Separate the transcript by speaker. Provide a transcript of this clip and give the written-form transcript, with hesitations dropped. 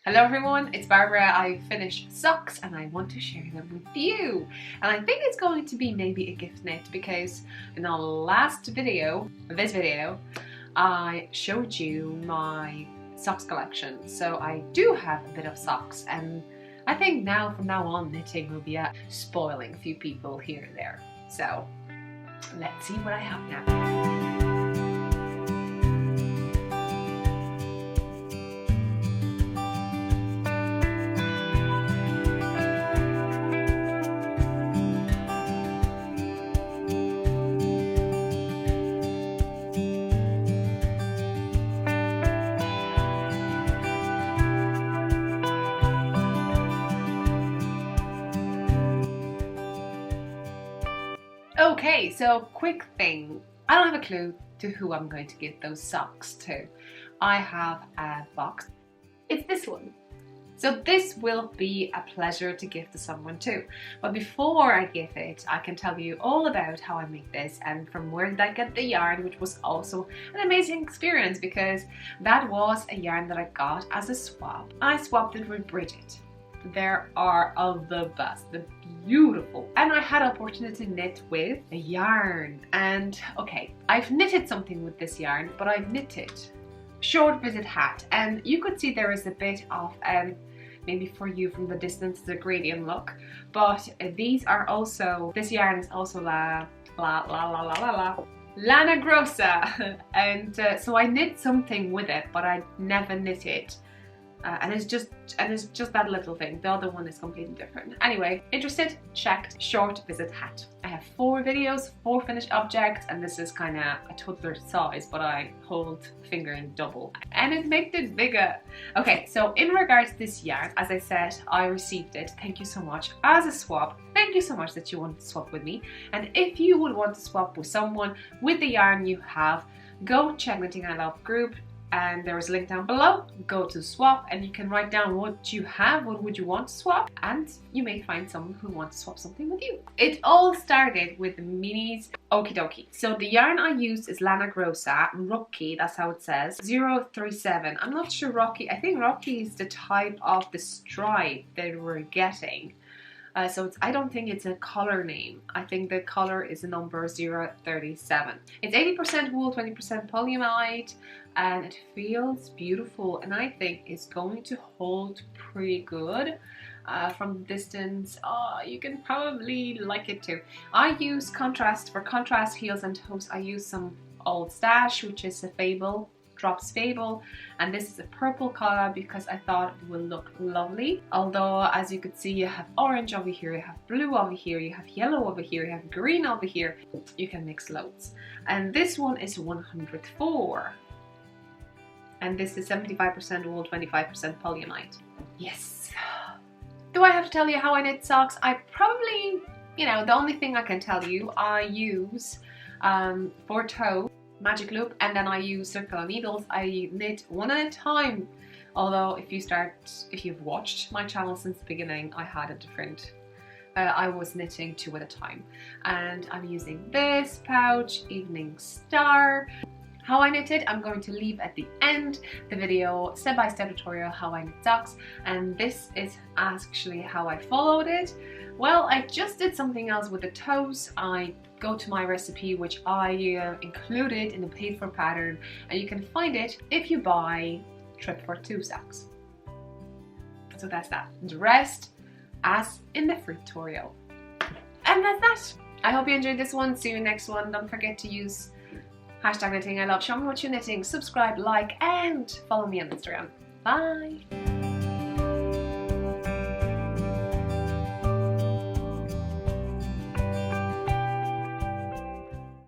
Speaker 1: Hello everyone, it's Barbara. I finished socks and I want to share them with you. And I think it's going to be maybe a gift knit because in the last video, I showed you my socks collection. So I do have a bit of socks and I think from now on knitting will be spoiling a few people here and there. So let's see what I have now. Okay, so quick thing. I don't have a clue to who I'm going to give those socks to. I have a box. It's this one. So this will be a pleasure to give to someone too. But before I give it, I can tell you all about how I make this and from where did I get the yarn, which was also an amazing experience because that was a yarn that I got as a swap. I swapped it with Brigita. There are of the best, the beautiful, and I had opportunity to knit with a yarn. And okay, I've knitted something with this yarn, but I've knitted short visit hat, and you could see there is a bit of maybe for you from the distance the gradient look, but these are also, this yarn is also Lana Grossa, and so I knit something with it, but I never knit it. And it's just that little thing. The other one is completely different. Anyway, interested? Checked. Short visit hat. I have 4 videos, 4 finished objects, and this is kind of a toddler size, but I hold finger in double, and it makes it bigger. Okay, so in regards to this yarn, as I said, I received it. Thank you so much as a swap. Thank you so much that you want to swap with me. And if you would want to swap with someone with the yarn you have, go check Knitting I Love group. And there is a link down below. Go to swap and you can write down what you have, what would you want to swap, and you may find someone who wants to swap something with you. It all started with the minis. Okie dokie. So the yarn I used is Lana Grossa, Rocky, that's how it says, 037. I'm not sure Rocky, I think Rocky is the type of the stripe that we're getting. So I don't think it's a color name. I think the color is the number 037. It's 80% wool, 20% polyamide, and it feels beautiful, and I think it's going to hold pretty good. From the distance, you can probably like it too. I use contrast, for contrast heels and toes, I use some old stash, which is a Fable, Drops Fable, and this is a purple color because I thought it will look lovely. Although as you could see, you have orange over here, you have blue over here, you have yellow over here, you have green over here. You can mix loads. And this one is 104. And this is 75% wool, 25% polyamide. Yes. Do I have to tell you how I knit socks? I probably, the only thing I can tell you, I use for toe magic loop, and then I use circular needles. I knit one at a time. Although if you've watched my channel since the beginning, I had a different, I was knitting 2 at a time. And I'm using this pouch, Evening Star. How I knit it, I'm going to leave at the end the video step-by-step tutorial how I knit socks, and this is actually how I followed it. Well, I just did something else with the toes. I go to my recipe, which I included in the paid for pattern, and you can find it if you buy Trip for 2 socks. So that's that. The rest as in the free tutorial. And that's that. I hope you enjoyed this one. See you next one. Don't forget to use #KnittingILove. Show me what you're knitting. Subscribe, like, and follow me on Instagram. Bye.